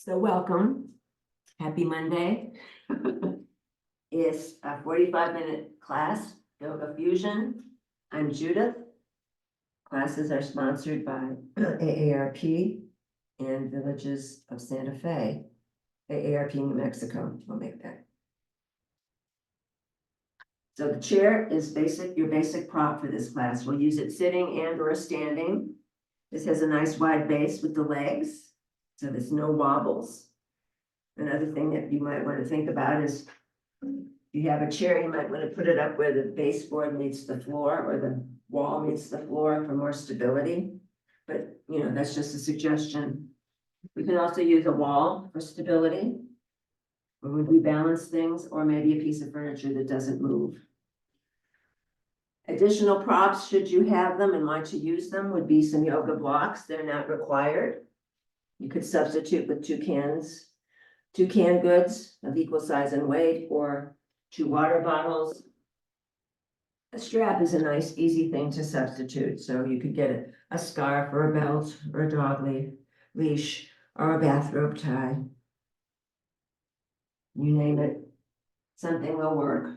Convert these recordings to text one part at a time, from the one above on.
So welcome. Happy Monday. It's a 45-minute class, Yoga Fusion. I'm Judith. Classes are sponsored by AARP and Villages of Santa Fe, AARP New Mexico. I'll make that. So the chair is your basic prop for this class. We'll use it sitting and or standing. This has a nice wide base with the legs, so there's no wobbles. Another thing that you might want to think about is if you have a chair, you might want to put it up where the baseboard meets the floor or the wall meets the floor for more stability. But, that's just a suggestion. We can also use a wall for stability when we balance things, or maybe a piece of furniture that doesn't move. Additional props, should you have them and want to use them, would be some yoga blocks. They're not required. You could substitute with two canned goods of equal size and weight, or 2 water bottles. A strap is a nice, easy thing to substitute. So you could get a scarf or a belt or a dog leash or a bathrobe tie. You name it, something will work.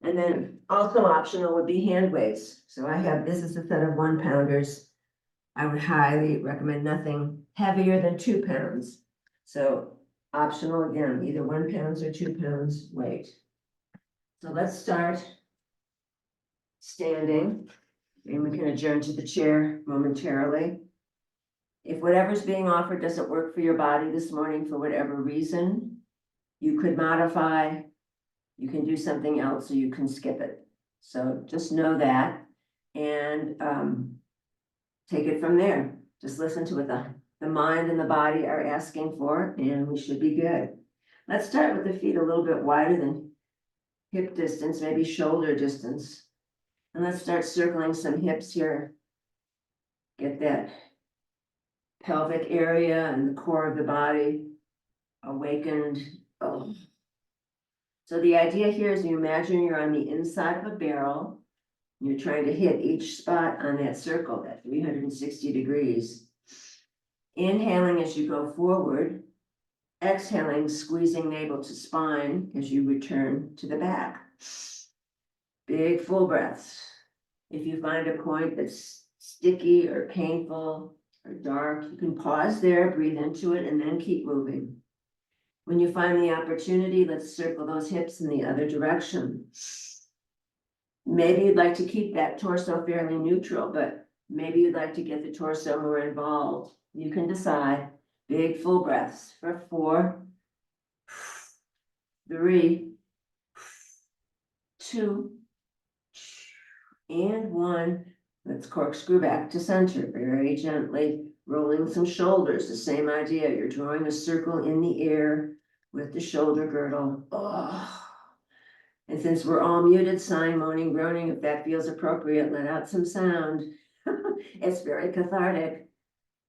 And then also optional would be hand weights. So this is a set of 1-pounders. I would highly recommend nothing heavier than 2 pounds. So optional again, either 1 pound or 2 pounds weight. So let's start standing, and we can adjourn to the chair momentarily. If whatever's being offered doesn't work for your body this morning for whatever reason, you could modify, you can do something else, or you can skip it. So just know that and take it from there. Just listen to what the mind and the body are asking for, and we should be good. Let's start with the feet a little bit wider than hip distance, maybe shoulder distance. And let's start circling some hips here. Get that pelvic area and the core of the body awakened. Oh. So the idea here is you imagine you're on the inside of a barrel. You're trying to hit each spot on that circle, that 360 degrees. Inhaling as you go forward, exhaling, squeezing navel to spine as you return to the back. Big full breaths. If you find a point that's sticky or painful or dark, you can pause there, breathe into it, and then keep moving. When you find the opportunity, let's circle those hips in the other direction. Maybe you'd like to keep that torso fairly neutral, but maybe you'd like to get the torso more involved. You can decide. Big full breaths for 4, 3, 2, and 1. Let's corkscrew back to center, very gently rolling some shoulders. The same idea. You're drawing a circle in the air with the shoulder girdle. Oh. And since we're all muted, sighing, moaning, groaning, if that feels appropriate, let out some sound. It's very cathartic.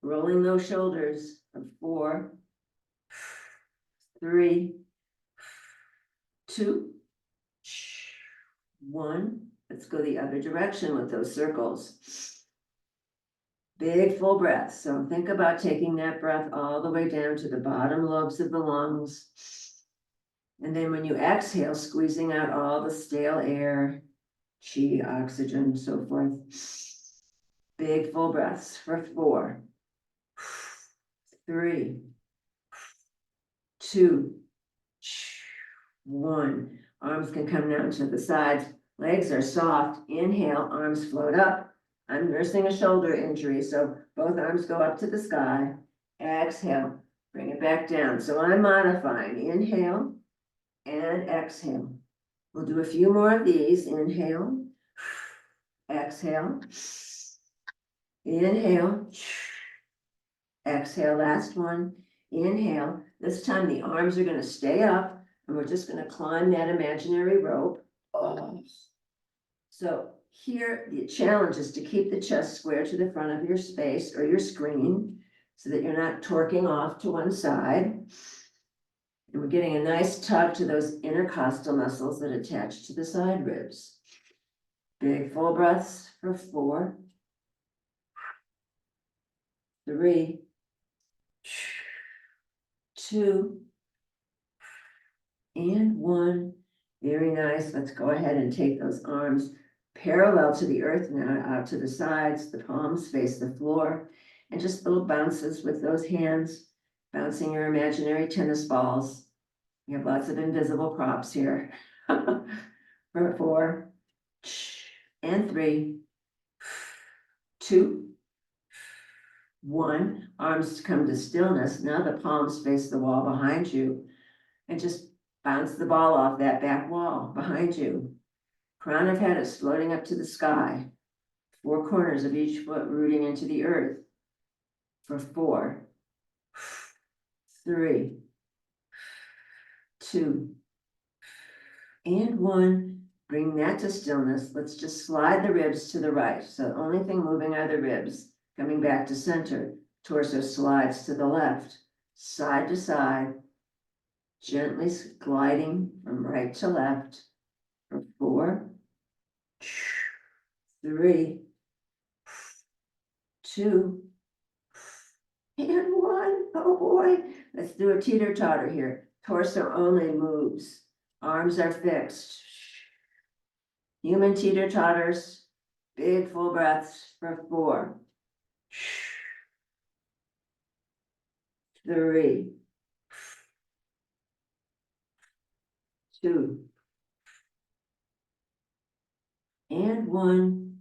Rolling those shoulders for 4, 3, 2, 1. Let's go the other direction with those circles. Big full breath. So think about taking that breath all the way down to the bottom lobes of the lungs. And then when you exhale, squeezing out all the stale air, chi, oxygen, so forth. Big full breaths for 4, 3, 2, 1. Arms can come down to the sides. Legs are soft. Inhale, arms float up. I'm nursing a shoulder injury, so both arms go up to the sky. Exhale, bring it back down. So I'm modifying. Inhale and exhale. We'll do a few more of these. Inhale, exhale, inhale, exhale. Last one. Inhale. This time the arms are going to stay up, and we're just going to climb that imaginary rope. Oh. So here, the challenge is to keep the chest square to the front of your space or your screen so that you're not torquing off to one side. And we're getting a nice tug to those intercostal muscles that attach to the side ribs. Big full breaths for 4, 3, 2, and 1. Very nice. Let's go ahead and take those arms parallel to the earth now, out to the sides. The palms face the floor, and just little bounces with those hands, bouncing your imaginary tennis balls. We have lots of invisible props here. For 4, and 3, 2, 1. Arms come to stillness. Now the palms face the wall behind you, and just bounce the ball off that back wall behind you. Crown of head is floating up to the sky. 4 corners of each foot rooting into the earth. For 4, 3, 2, and 1. Bring that to stillness. Let's just slide the ribs to the right. So the only thing moving are the ribs. Coming back to center. Torso slides to the left, side to side, gently gliding from right to left. For 4, 3, 2, and 1. Oh boy. Let's do a teeter-totter here. Torso only moves. Arms are fixed. Human teeter-totters. Big full breaths for 4, 3, 2, and 1.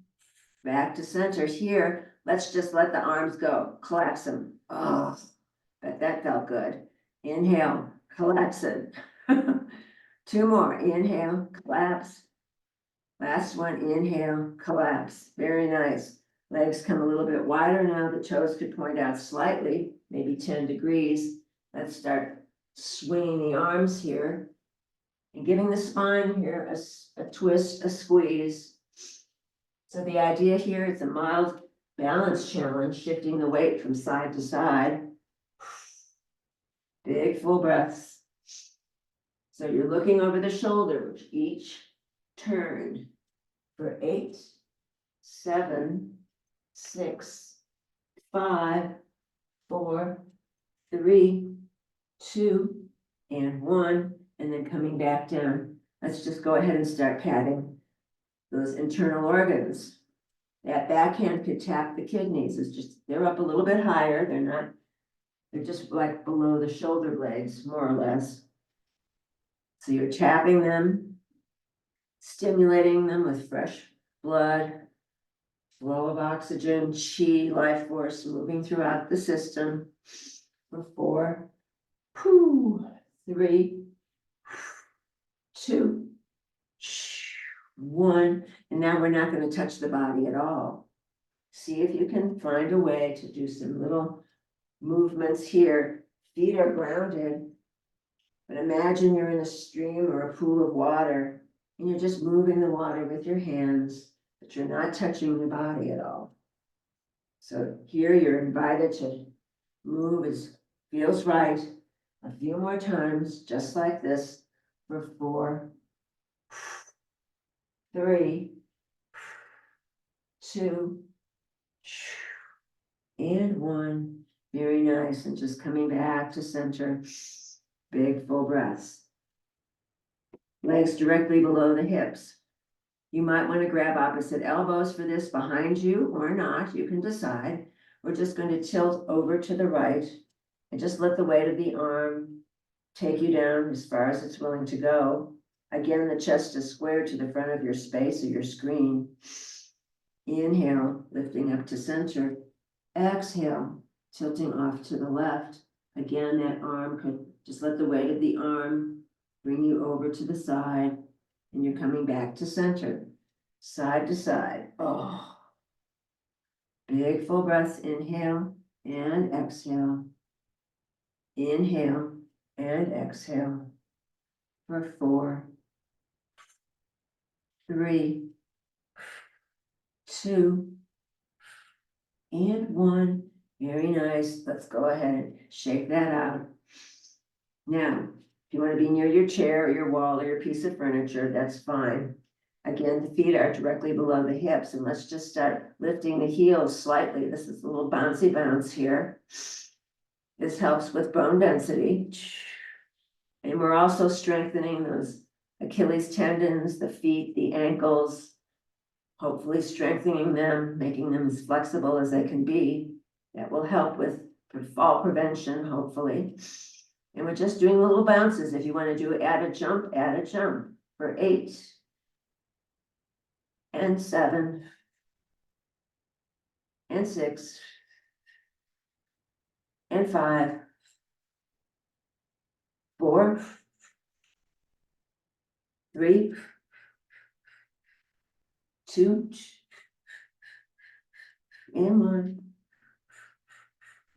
Back to center here. Let's just let the arms go. Collapse them. Oh, bet that felt good. Inhale, collapse it. 2 more. Inhale, collapse. Last one. Inhale, collapse. Very nice. Legs come a little bit wider now. The toes could point out slightly, maybe 10 degrees. Let's start swinging the arms here and giving the spine here a twist, a squeeze. So the idea here is a mild balance challenge, shifting the weight from side to side. Big full breaths. So you're looking over the shoulder, which each turn for 8, 7, 6, 5, 4, 3, 2, and 1, and then coming back down. Let's just go ahead and start patting those internal organs. That backhand could tap the kidneys. It's just, they're up a little bit higher. They're just like below the shoulder blades, more or less. So you're tapping them, stimulating them with fresh blood, flow of oxygen, chi, life force moving throughout the system. For 4, 3, 2, 1. And now we're not going to touch the body at all. See if you can find a way to do some little movements here. Feet are grounded, but imagine you're in a stream or a pool of water, and you're just moving the water with your hands, but you're not touching the body at all. So here you're invited to move as feels right. A few more times, just like this, for 4, 3, 2, and 1. Very nice. And just coming back to center. Big full breaths. Legs directly below the hips. You might want to grab opposite elbows for this behind you or not. You can decide. We're just going to tilt over to the right and just let the weight of the arm take you down as far as it's willing to go. Again, the chest is square to the front of your space or your screen. Inhale, lifting up to center. Exhale, tilting off to the left. Again, that arm could just let the weight of the arm bring you over to the side, and you're coming back to center, side to side. Oh, big full breaths. Inhale and exhale. Inhale and exhale. For 4, 3, 2, and 1. Very nice. Let's go ahead and shake that out. Now, if you want to be near your chair or your wall or your piece of furniture, that's fine. Again, the feet are directly below the hips, and let's just start lifting the heels slightly. This is a little bouncy bounce here. This helps with bone density. And we're also strengthening those Achilles tendons, the feet, the ankles, hopefully strengthening them, making them as flexible as they can be. That will help with fall prevention, hopefully. And we're just doing little bounces. If you want to add a jump for 8 and 7 and 6 and 5, 4, 3, 2, and 1.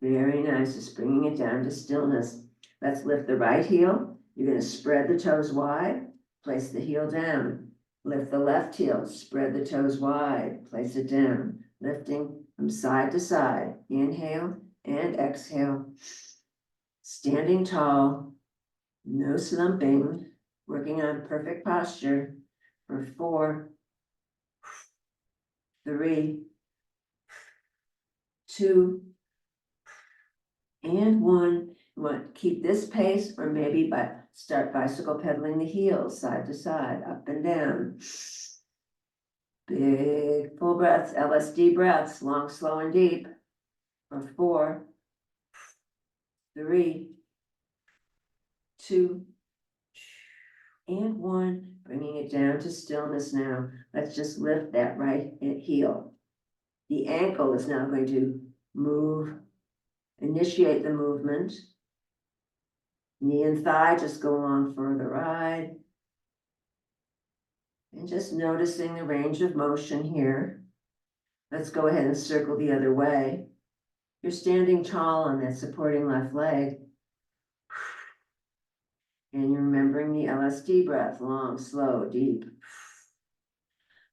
Very nice, just bringing it down to stillness. Let's lift the right heel. You're going to spread the toes wide, place the heel down. Lift the left heel, spread the toes wide, place it down. Lifting from side to side. Inhale and exhale. Standing tall, no slumping, working on perfect posture for 4, 3, 2, and 1. You want to keep this pace, or maybe start bicycle pedaling the heels side to side, up and down. Big full breaths, LSD breaths, long, slow, and deep. For 4, 3, 2, and 1. Bringing it down to stillness now. Let's just lift that right heel. The ankle is now going to move, initiate the movement. Knee and thigh just go along for the ride. And just noticing the range of motion here. Let's go ahead and circle the other way. You're standing tall on that supporting left leg. And you're remembering the LSD breath, long, slow, deep.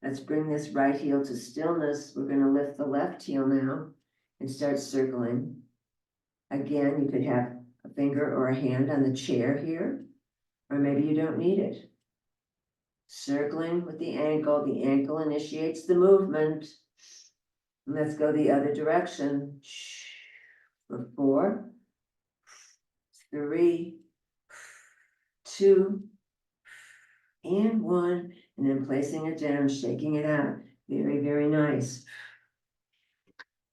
Let's bring this right heel to stillness. We're going to lift the left heel now and start circling. Again, you could have a finger or a hand on the chair here, or maybe you don't need it. Circling with the ankle initiates the movement. And let's go the other direction. For 4, 3, 2, and 1, and then placing it down, shaking it out. Very, very nice.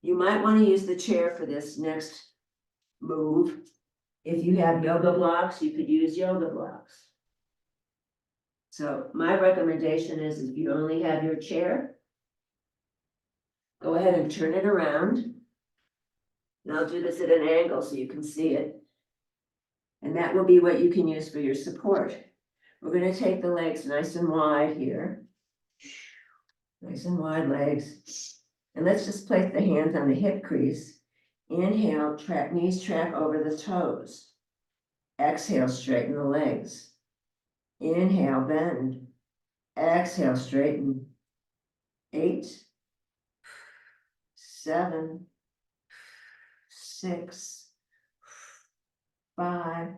You might want to use the chair for this next move. If you have yoga blocks, you could use yoga blocks. So my recommendation is, if you only have your chair, go ahead and turn it around. And I'll do this at an angle so you can see it. And that will be what you can use for your support. We're going to take the legs nice and wide here. Nice and wide legs. And let's just place the hands on the hip crease. Inhale, knees track over the toes. Exhale, straighten the legs. Inhale, bend. Exhale, straighten. 8, 7, 6, 5,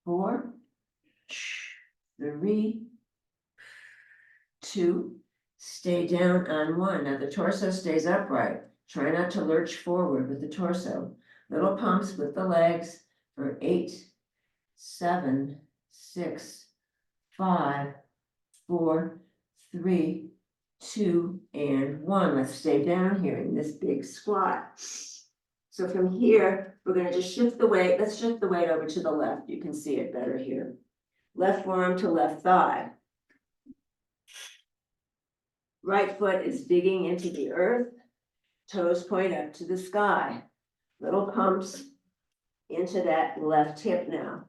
4, 3, 2, stay down on 1. Now the torso stays upright. Try not to lurch forward with the torso. Little pumps with the legs for 8, 7, 6, 5, 4, 3, 2, and 1. Let's stay down here in this big squat. So from here, we're going to just shift the weight. Let's shift the weight over to the left. You can see it better here. Left forearm to left thigh. Right foot is digging into the earth. Toes point up to the sky. Little pumps into that left hip now.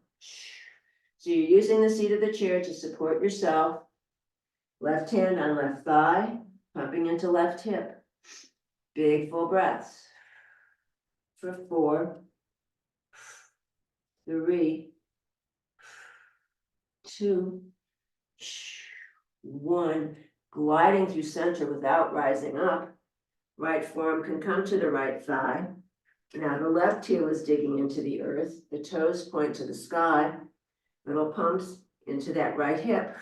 So you're using the seat of the chair to support yourself. Left hand on left thigh, pumping into left hip. Big full breaths. For 4, 3, 2, 1. Gliding through center without rising up. Right forearm can come to the right thigh. Now the left heel is digging into the earth. The toes point to the sky. Little pumps into that right hip.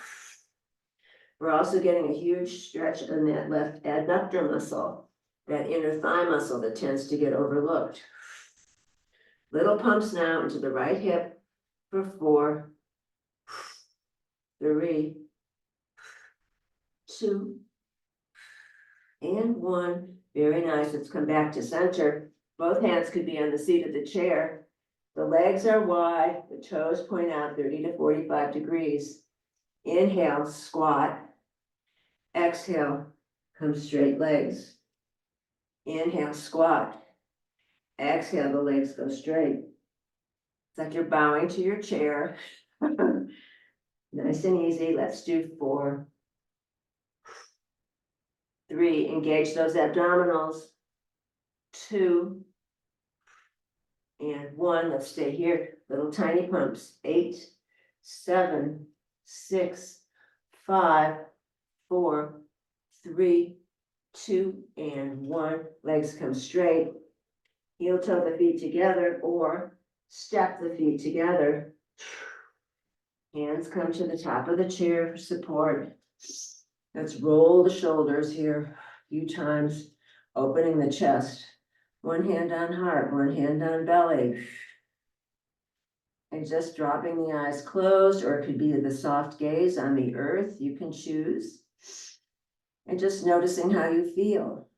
We're also getting a huge stretch in that left adductor muscle, that inner thigh muscle that tends to get overlooked. Little pumps now into the right hip for 4, 3, 2, and 1. Very nice. Let's come back to center. Both hands could be on the seat of the chair. The legs are wide, the toes point out 30 to 45 degrees. Inhale, squat. Exhale, come straight legs. Inhale, squat. Exhale, the legs go straight. It's like you're bowing to your chair. Nice and easy. Let's do 4, 3, engage those abdominals. 2, and 1. Let's stay here. Little tiny pumps. 8, 7, 6, 5, 4, 3, 2, and 1. Legs come straight. Heel toe the feet together or step the feet together. Hands come to the top of the chair for support. Let's roll the shoulders here a few times, opening the chest. One hand on heart, one hand on belly. And just dropping the eyes closed, or it could be the soft gaze on the earth, you can choose. And just noticing how you feel.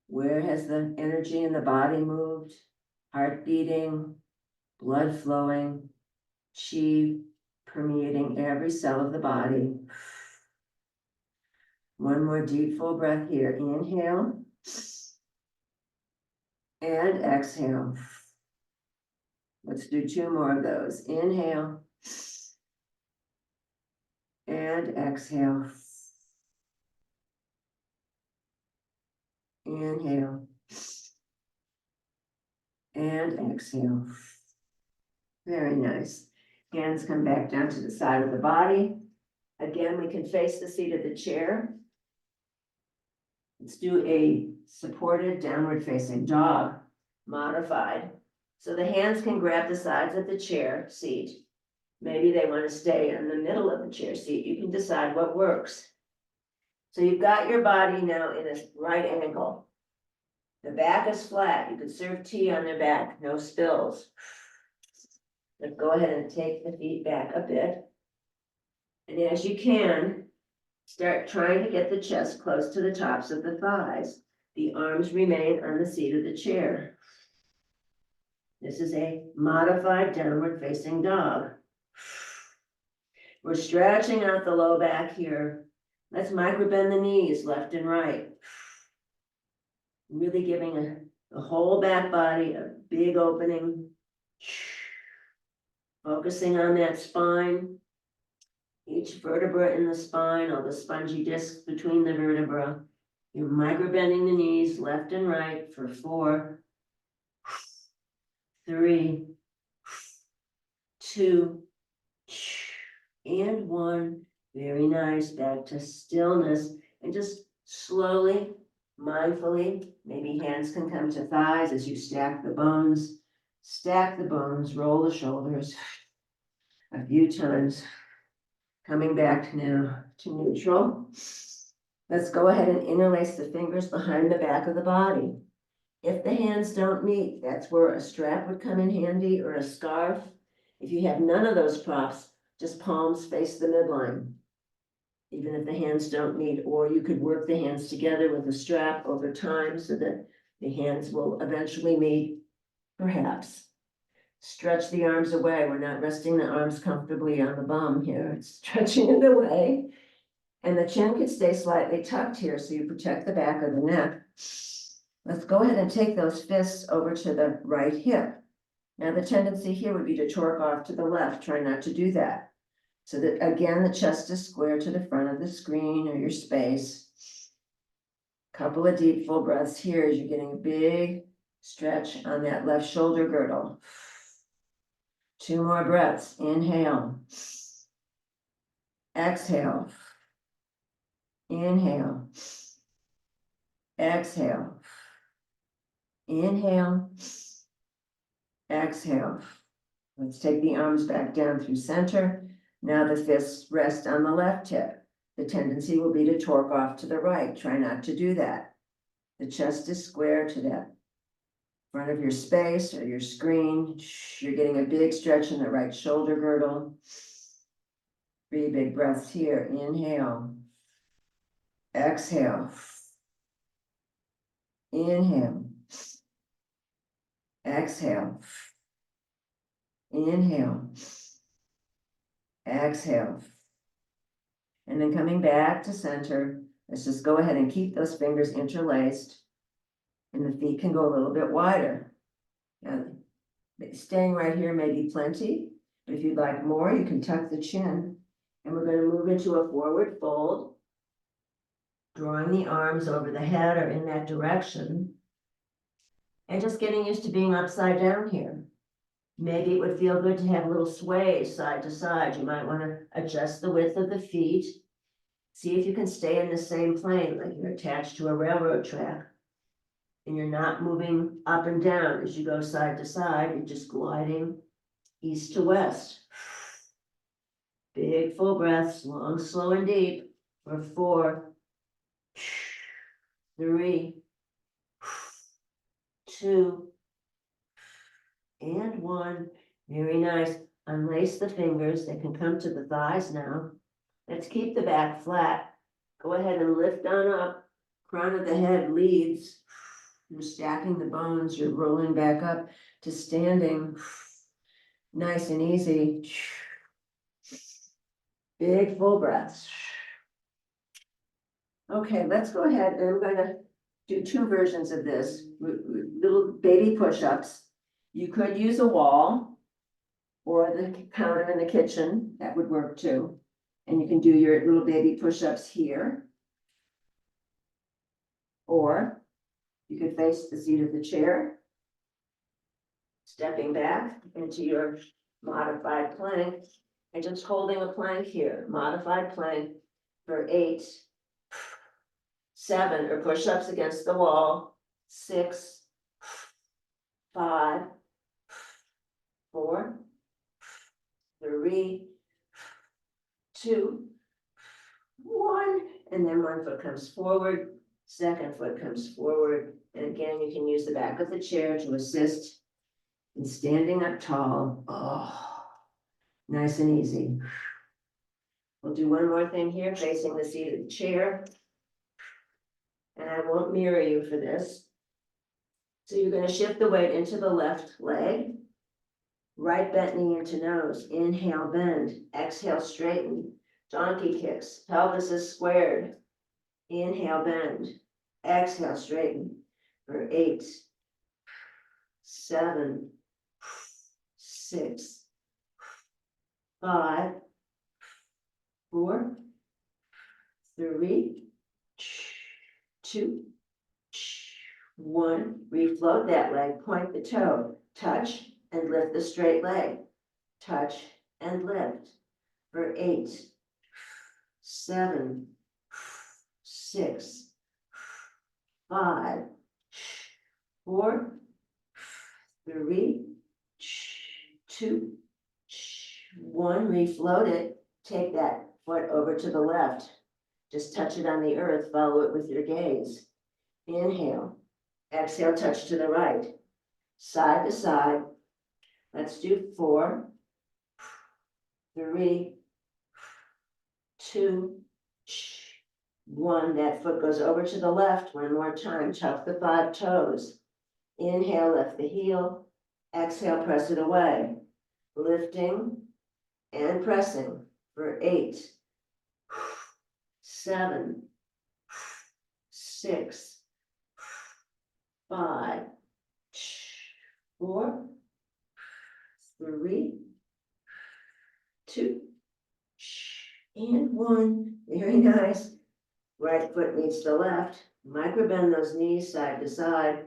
Where has the energy in the body moved? Heart beating, blood flowing, chi permeating every cell of the body. One more deep full breath here. Inhale and exhale. Let's do 2 more of those. Inhale and exhale. Inhale and exhale. Very nice. Hands come back down to the side of the body. Again, we can face the seat of the chair. Let's do a supported downward facing dog, modified. So the hands can grab the sides of the chair seat. Maybe they want to stay in the middle of the chair seat. You can decide what works. So you've got your body now in a right angle. The back is flat. You could serve tea on their back, no spills. Let's go ahead and take the feet back a bit. And as you can, start trying to get the chest close to the tops of the thighs. The arms remain on the seat of the chair. This is a modified downward facing dog. We're stretching out the low back here. Let's micro bend the knees left and right. Really giving the whole back body a big opening. Focusing on that spine. Each vertebra in the spine, all the spongy discs between the vertebra. You're micro bending the knees left and right for 4, 3, 2, and 1. Very nice. Back to stillness. And just slowly, mindfully, maybe hands can come to thighs as you stack the bones. Stack the bones, roll the shoulders a few times. Coming back now to neutral. Let's go ahead and interlace the fingers behind the back of the body. If the hands don't meet, that's where a strap would come in handy or a scarf. If you have none of those props, just palms face the midline. Even if the hands don't meet, or you could work the hands together with a strap over time so that the hands will eventually meet, perhaps. Stretch the arms away. We're not resting the arms comfortably on the bum here. It's stretching it away. And the chin could stay slightly tucked here so you protect the back of the neck. Let's go ahead and take those fists over to the right hip. Now the tendency here would be to torque off to the left. Try not to do that. So that again, the chest is square to the front of the screen or your space. Couple of deep full breaths here as you're getting a big stretch on that left shoulder girdle. 2 more breaths. Inhale. Exhale. Inhale. Exhale. Inhale. Exhale. Let's take the arms back down through center. Now the fists rest on the left hip. The tendency will be to torque off to the right. Try not to do that. The chest is square to that front of your space or your screen. You're getting a big stretch in the right shoulder girdle. 3 big breaths here. Inhale. Exhale. Inhale. Exhale. Inhale. Exhale. And then coming back to center, let's just go ahead and keep those fingers interlaced. And the feet can go a little bit wider. Now, staying right here may be plenty, but if you'd like more, you can tuck the chin. And we're going to move into a forward fold, drawing the arms over the head or in that direction. And just getting used to being upside down here. Maybe it would feel good to have a little sway side to side. You might want to adjust the width of the feet. See if you can stay in the same plane, like you're attached to a railroad track. And you're not moving up and down as you go side to side. You're just gliding east to west. Big full breaths, long, slow, and deep. For 4, 3, 2, and 1. Very nice. Unlace the fingers. They can come to the thighs now. Let's keep the back flat. Go ahead and lift on up. Crown of the head leads. You're stacking the bones. You're rolling back up to standing. Nice and easy. Big full breaths. Okay, let's go ahead and I'm going to do 2 versions of this. Little baby push-ups. You could use a wall or the counter in the kitchen. That would work too. And you can do your little baby push-ups here. Or you could face the seat of the chair, stepping back into your modified plank and just holding a plank here. Modified plank for 8, 7, or push-ups against the wall. 6, 5, 4, 3, 2, 1, and then 1 foot comes forward, 2nd foot comes forward, and again you can use the back of the chair to assist in standing up tall. Oh, nice and easy. We'll do 1 more thing here, facing the seat of the chair, and I won't mirror you for this. So you're going to shift the weight into the left leg. Right bent knee into nose. Inhale, bend. Exhale, straighten. Donkey kicks. Pelvis is squared. Inhale, bend. Exhale, straighten. For 8, 7, 6, 5, 4, 3, 2, 1. Refloat that leg. Point the toe. Touch and lift the straight leg. Touch and lift. For 8, 7, 6, 5, 4, 3, 2, 1. Refloat it. Take that foot over to the left. Just touch it on the earth. Follow it with your gaze. Inhale. Exhale, touch to the right. Side to side. Let's do 4, 3, 2, 1. That foot goes over to the left. 1 more time. Tuck the 5 toes. Inhale, lift the heel. Exhale, press it away. Lifting and pressing for 8, 7, 6, 5, 4, 3, 2, and 1. Very nice. Right foot meets the left. Micro bend those knees side to side.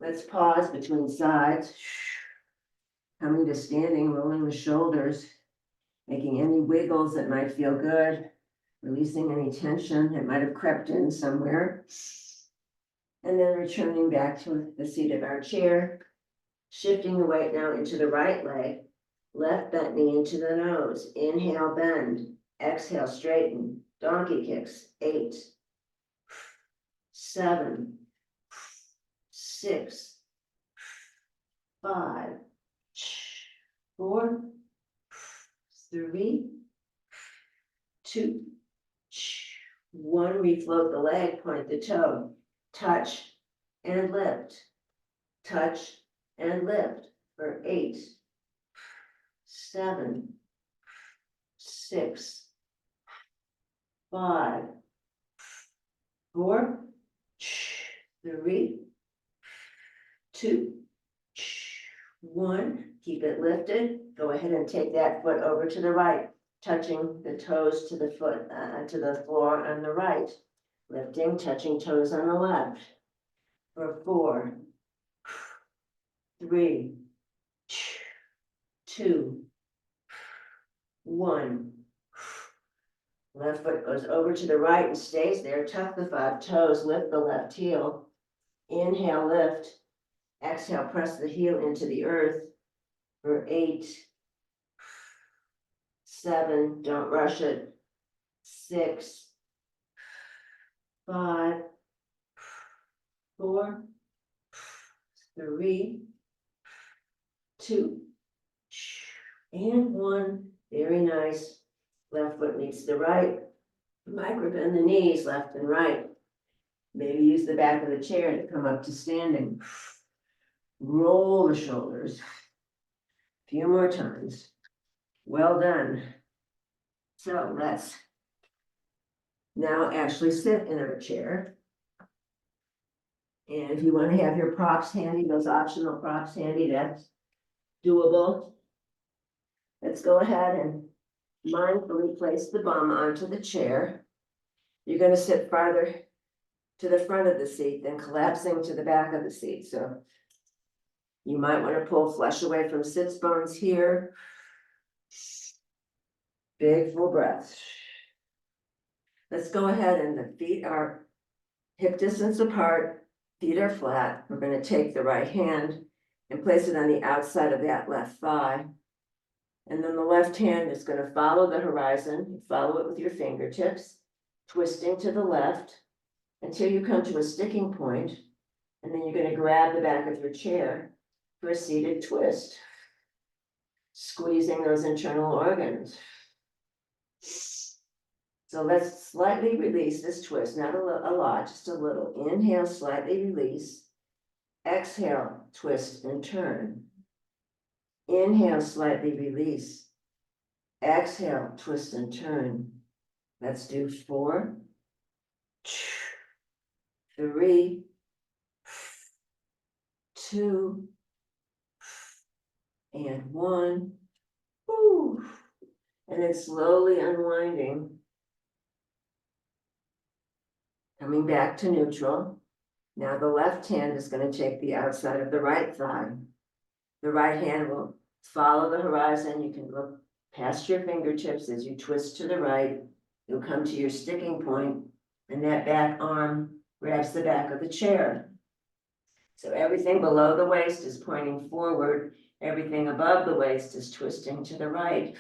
Let's pause between sides. Coming to standing, rolling the shoulders, making any wiggles that might feel good, releasing any tension that might have crept in somewhere. And then returning back to the seat of our chair, shifting the weight now into the right leg, left bent knee into the nose. Inhale, bend. Exhale, straighten. Donkey kicks. 8, 7, 6, 5, 4, 3, 2, 1. Refloat the leg, point the toe, touch and lift, touch and lift for 8, 7, 6, 5, 4, 3, 2, 1. Keep it lifted. Go ahead and take that foot over to the right, touching the toes to the foot, to the floor on the right. Lifting, touching toes on the left. For 4, 3, 2, 1. Left foot goes over to the right and stays there. Tuck the 5 toes, lift the left heel. Inhale, lift. Exhale, press the heel into the earth for 8, 7, don't rush it, 6, 5, 4, 3, 2, and 1. Very nice. Left foot meets the right. Micro bend the knees, left and right. Maybe use the back of the chair to come up to standing. Roll the shoulders. A few more times. Well done. So let's now actually sit in our chair. And if you want to have your props handy, those optional props handy, that's doable. Let's go ahead and mindfully place the bum onto the chair. You're going to sit farther to the front of the seat than collapsing to the back of the seat. So you might want to pull flesh away from sits bones here. Big full breath. Let's go ahead, and the feet are hip distance apart, feet are flat. We're going to take the right hand and place it on the outside of that left thigh. And then the left hand is going to follow the horizon. You follow it with your fingertips, twisting to the left until you come to a sticking point. And then you're going to grab the back of your chair for a seated twist, squeezing those internal organs. So let's slightly release this twist, not a lot, just a little. Inhale, slightly release. Exhale, twist and turn. Inhale, slightly release. Exhale, twist and turn. Let's do 4, 3, 2, and 1. Woo. And then slowly unwinding. Coming back to neutral. Now the left hand is going to take the outside of the right thigh. The right hand will follow the horizon. You can look past your fingertips as you twist to the right. You'll come to your sticking point, and that back arm grabs the back of the chair. So everything below the waist is pointing forward. Everything above the waist is twisting to the right.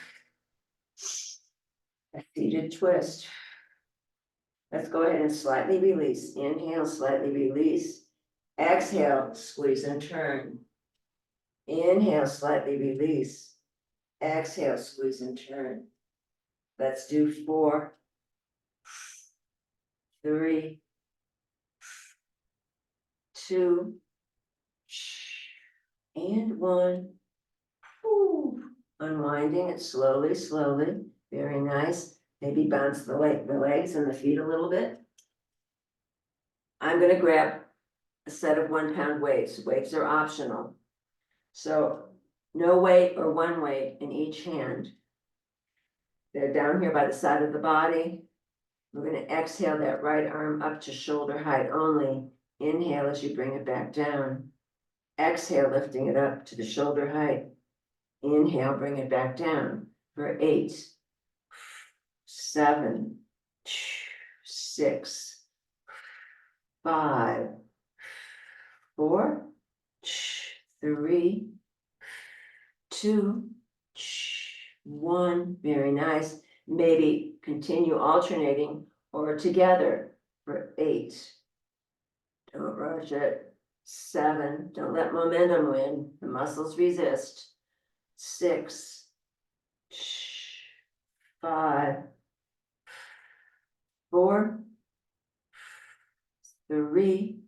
A seated twist. Let's go ahead and slightly release. Inhale, slightly release. Exhale, squeeze and turn. Inhale, slightly release. Exhale, squeeze and turn. Let's do 4, 3, 2, and 1. Whew. Unwinding it slowly, slowly. Very nice. Maybe bounce the legs and the feet a little bit. I'm going to grab a set of 1-pound weights. Weights are optional. So no weight or one weight in each hand. They're down here by the side of the body. We're going to exhale that right arm up to shoulder height only. Inhale as you bring it back down. Exhale, lifting it up to the shoulder height. Inhale, bring it back down for 8, 7, 6, 5, 4, 3, 2, 1. Very nice. Maybe continue alternating or together for 8. Don't rush it. 7, don't let momentum win, the muscles resist. 6, 5, 4, 3,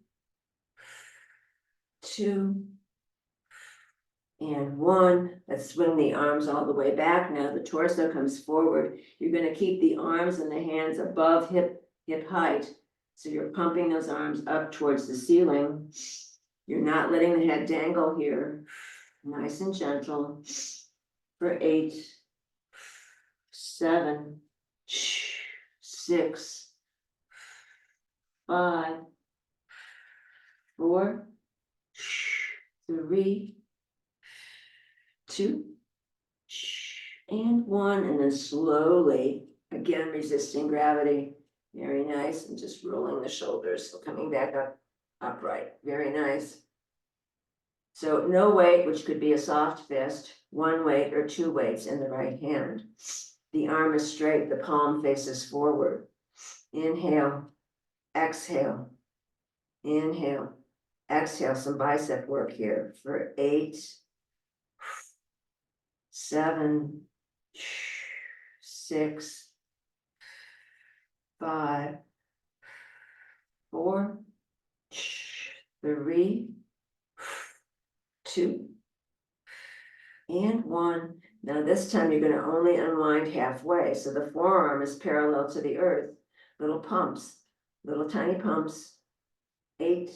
2, and 1. Let's swing the arms all the way back. Now the torso comes forward. You're going to keep the arms and the hands above hip height. So you're pumping those arms up towards the ceiling. You're not letting the head dangle here. Nice and gentle. For 8, 7, 6, 5, 4, 3, 2, and 1, and then slowly, again, resisting gravity. Very nice, and just rolling the shoulders, so coming back up, upright. Very nice. So no weight, which could be a soft fist, 1 weight or 2 weights in the right hand. The arm is straight, the palm faces forward. Inhale, exhale, inhale, exhale. Some bicep work here for 8, 7, 6, 5, 4, 3, 2, and 1. Now this time you're going to only unwind halfway. So the forearm is parallel to the earth. Little pumps, little tiny pumps. 8,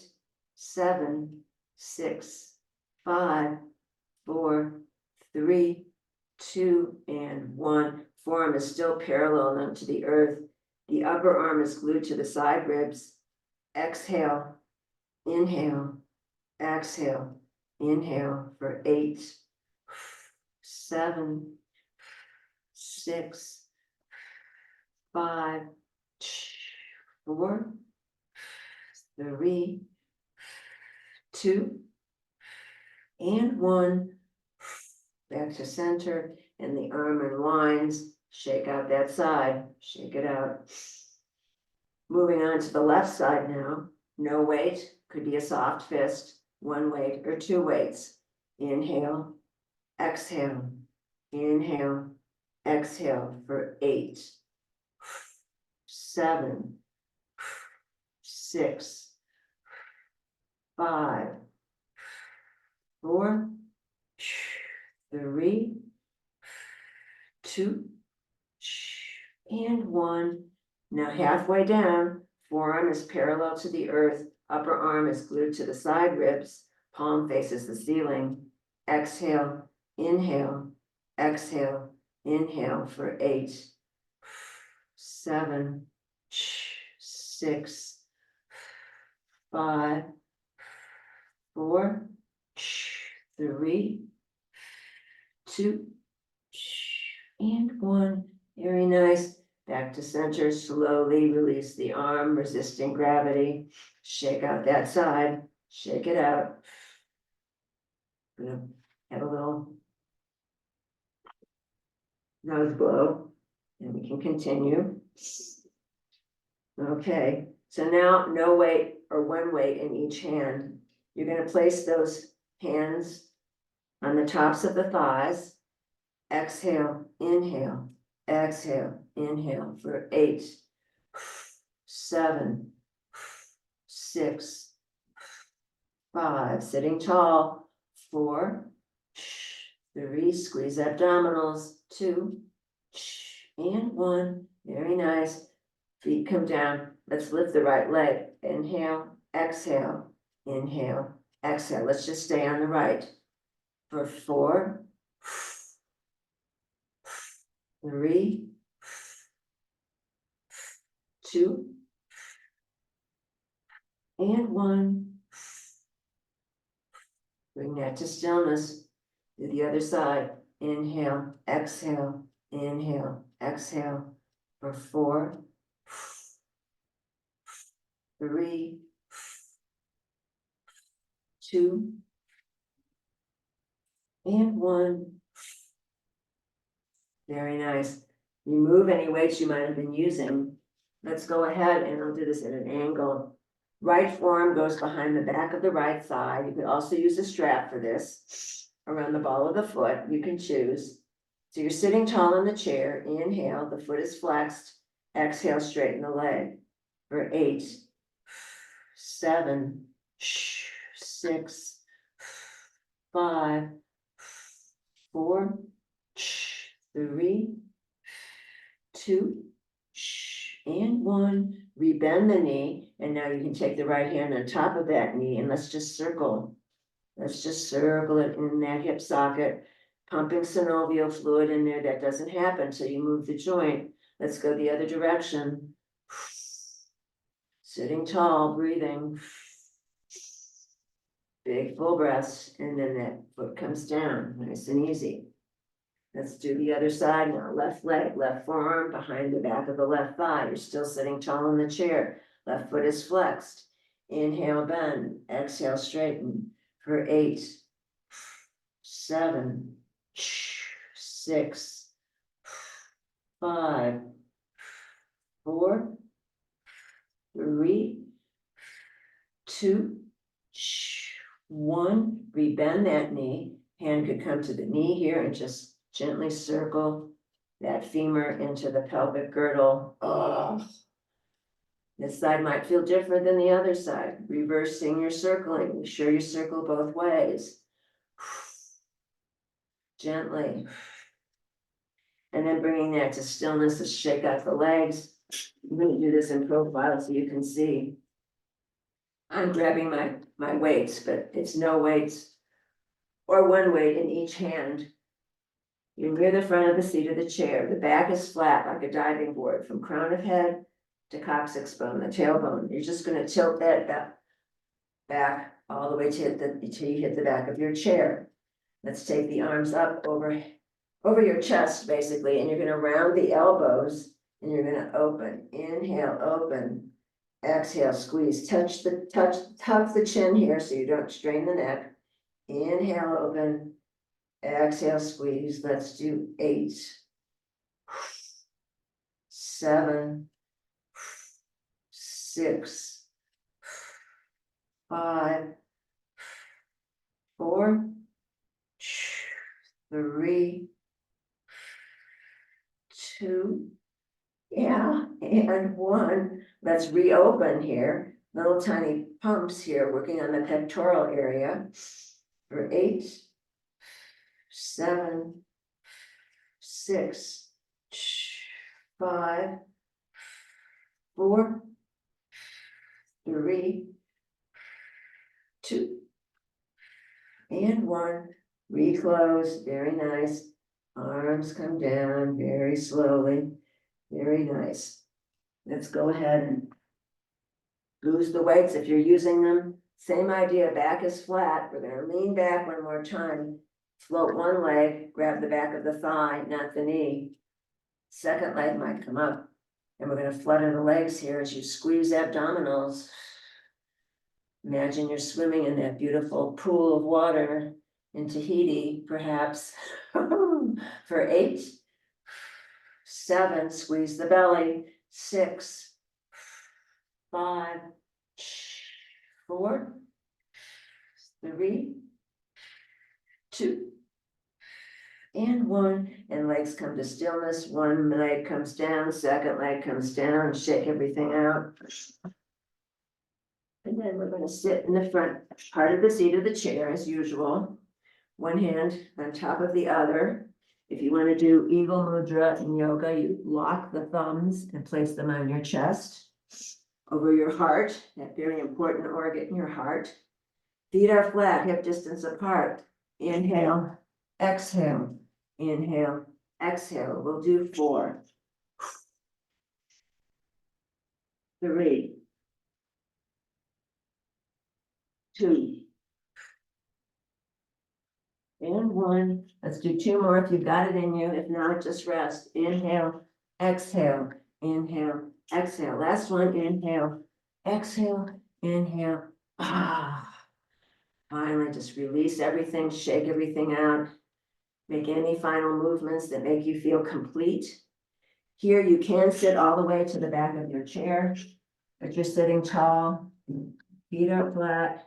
7, 6, 5, 4, 3, 2, and 1. Forearm is still parallel now to the earth. The upper arm is glued to the side ribs. Exhale, inhale, exhale, inhale for 8, 7, 6, 5, 4, 3, 2, and 1. Back to center, and the arm unwinds. Shake out that side, shake it out. Moving on to the left side now. No weight, could be a soft fist, 1 weight or 2 weights. Inhale, exhale, inhale, exhale for 8, 7, 6, 5, 4, 3, 2, and 1. Now halfway down, forearm is parallel to the earth, upper arm is glued to the side ribs, palm faces the ceiling. Exhale, inhale, exhale, inhale for 8, 7, 6, 5, 4, 3, 2, and 1. Very nice. Back to center. Slowly release the arm, resisting gravity. Shake out that side. Shake it out. Gonna have a little nose blow, and we can continue. Okay, so now no weight or 1 weight in each hand. You're going to place those hands on the tops of the thighs. Exhale, inhale, exhale, inhale for 8, 7, 6, 5, sitting tall, 4, 3, squeeze abdominals, 2, and 1. Very nice. Feet come down. Let's lift the right leg. Inhale, exhale, inhale, exhale. Let's just stay on the right for 4, 3, 2, and 1. Bring that to stillness. Do the other side. Inhale, exhale, inhale, exhale for 4, 3, 2, and 1. Very nice. Remove any weights you might have been using. Let's go ahead and I'll do this at an angle. Right forearm goes behind the back of the right thigh. You could also use a strap for this, around the ball of the foot, you can choose. So you're sitting tall in the chair, inhale, the foot is flexed, exhale, straighten the leg. For 8, 7, 6, 5, 4, 3, 2, and 1. Rebend the knee, and now you can take the right hand on top of that knee, and let's just circle. Let's just circle it in that hip socket, pumping synovial fluid in there. That doesn't happen until you move the joint. Let's go the other direction. Sitting tall, breathing. Big full breaths, and then that foot comes down, nice and easy. Let's do the other side now. Left leg, left forearm behind the back of the left thigh. You're still sitting tall in the chair. Left foot is flexed. Inhale, bend. Exhale, straighten. For 8, 7, 6, 5, 4, 3, 2, 1. Rebend that knee. Hand could come to the knee here and just gently circle that femur into the pelvic girdle. Oh, this side might feel different than the other side. Reversing your circling. Be sure you circle both ways. Gently. And then bringing that to stillness to shake out the legs. I'm going to do this in profile so you can see. I'm grabbing my weights, but it's no weights or one weight in each hand. You're near the front of the seat of the chair. The back is flat like a diving board from crown of head to coccyx bone, the tailbone. You're just going to tilt that back all the way till you hit the back of your chair. Let's take the arms up over your chest, basically, and you're going to round the elbows and you're going to open. Inhale, open. Exhale, squeeze. Tuck the chin here so you don't strain the neck. Inhale, open. Exhale, squeeze. Let's do 8, 7, 6, 5, 4, 3, 2, and 1. Let's reopen here. Little tiny pumps here, working on the pectoral area. For 8, 7, 6, 5, 4, 3, 2, and 1. Reclose, very nice. Arms come down very slowly, very nice. Let's go ahead and lose the weights if you're using them. Same idea, back is flat. We're going to lean back one more time. Float one leg, grab the back of the thigh, not the knee. Second leg might come up. And we're going to flutter the legs here as you squeeze abdominals. Imagine you're swimming in that beautiful pool of water in Tahiti, perhaps. For 8, 7, squeeze the belly. 6, 5, 4, 3, 2, and 1. And legs come to stillness. One leg comes down, second leg comes down, shake everything out. And then we're going to sit in the front part of the seat of the chair as usual. One hand on top of the other. If you want to do Eagle Mudra in yoga, you lock the thumbs and place them on your chest, over your heart, that very important organ in your heart. Feet are flat, hip distance apart. Inhale, exhale, inhale, exhale. We'll do 4, 3, 2, and 1. Let's do 2 more if you've got it in you. If not, just rest. Inhale, exhale, inhale, exhale. Last one, inhale, exhale, inhale. Finally, just release everything, shake everything out. Make any final movements that make you feel complete. Here, you can sit all the way to the back of your chair, but you're sitting tall. Feet are flat.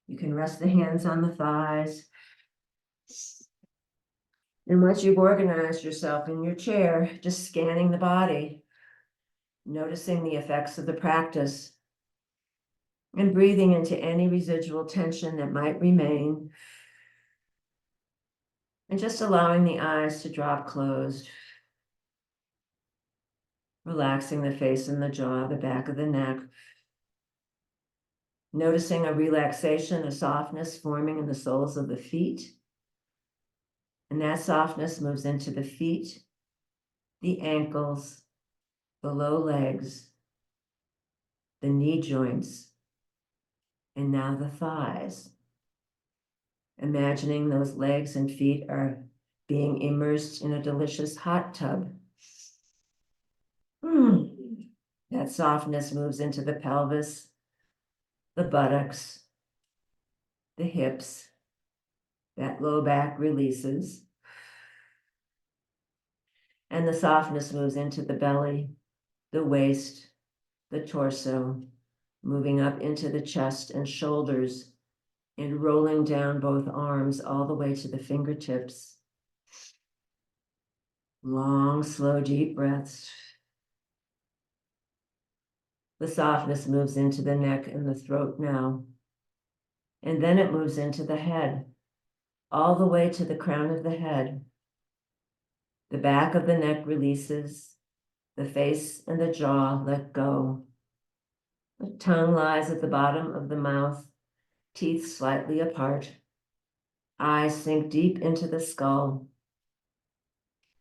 You can rest the hands on the thighs. And once you've organized yourself in your chair, just scanning the body, noticing the effects of the practice, and breathing into any residual tension that might remain, and just allowing the eyes to drop closed, relaxing the face and the jaw, the back of the neck, noticing a relaxation, a softness forming in the soles of the feet. And that softness moves into the feet, the ankles, the low legs, the knee joints, and now the thighs. Imagining those legs and feet are being immersed in a delicious hot tub. That softness moves into the pelvis, the buttocks, the hips. That low back releases. And the softness moves into the belly, the waist, the torso, moving up into the chest and shoulders, and rolling down both arms all the way to the fingertips. Long, slow, deep breaths. The softness moves into the neck and the throat now. And then it moves into the head, all the way to the crown of the head. The back of the neck releases. The face and the jaw let go. The tongue lies at the bottom of the mouth, teeth slightly apart. Eyes sink deep into the skull,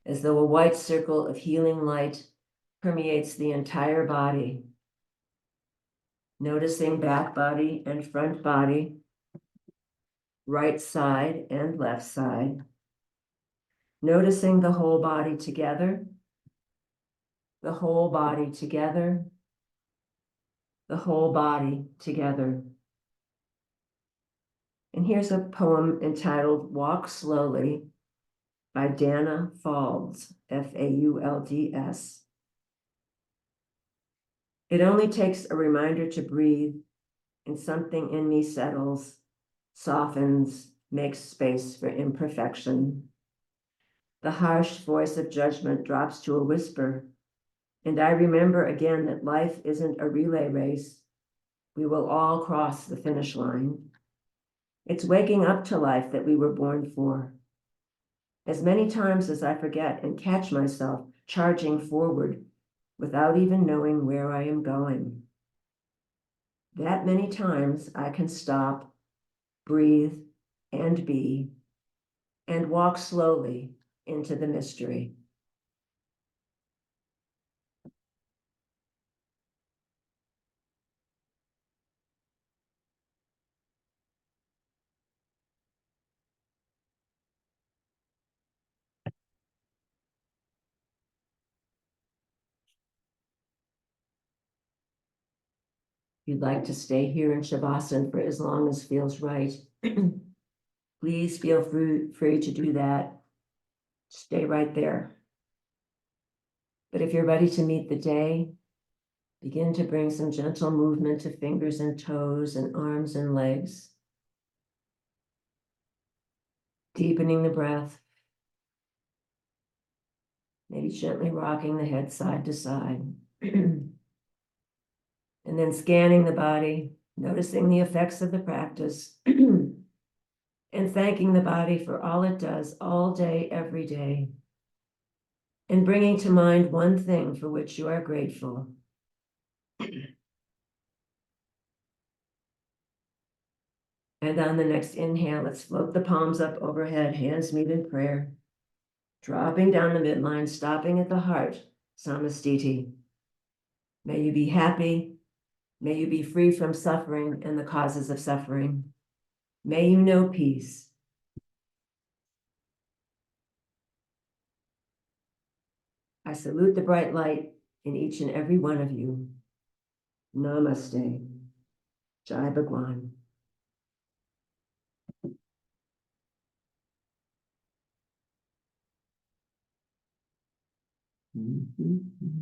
as though a white circle of healing light permeates the entire body. Noticing back body and front body, right side and left side. Noticing the whole body together, the whole body together, the whole body together. And here's a poem entitled Walk Slowly by Dana Faulds, Faulds. It only takes a reminder to breathe, and something in me settles, softens, makes space for imperfection. The harsh voice of judgment drops to a whisper, and I remember again that life isn't a relay race. We will all cross the finish line. It's waking up to life that we were born for. As many times as I forget and catch myself charging forward without even knowing where I am going. That many times I can stop, breathe, and be, and walk slowly into the mystery. If you'd like to stay here in Shavasana for as long as feels right, please feel free to do that. Stay right there. But if you're ready to meet the day, begin to bring some gentle movement to fingers and toes and arms and legs. Deepening the breath. Maybe gently rocking the head side to side. And then scanning the body, noticing the effects of the practice, and thanking the body for all it does all day, every day. And bringing to mind one thing for which you are grateful. And on the next inhale, let's float the palms up overhead, hands meet in prayer. Dropping down the midline, stopping at the heart, Samastiti. May you be happy. May you be free from suffering and the causes of suffering. May you know peace. I salute the bright light in each and every one of you. Namaste. Jai Bhagwan. Mm-hmm.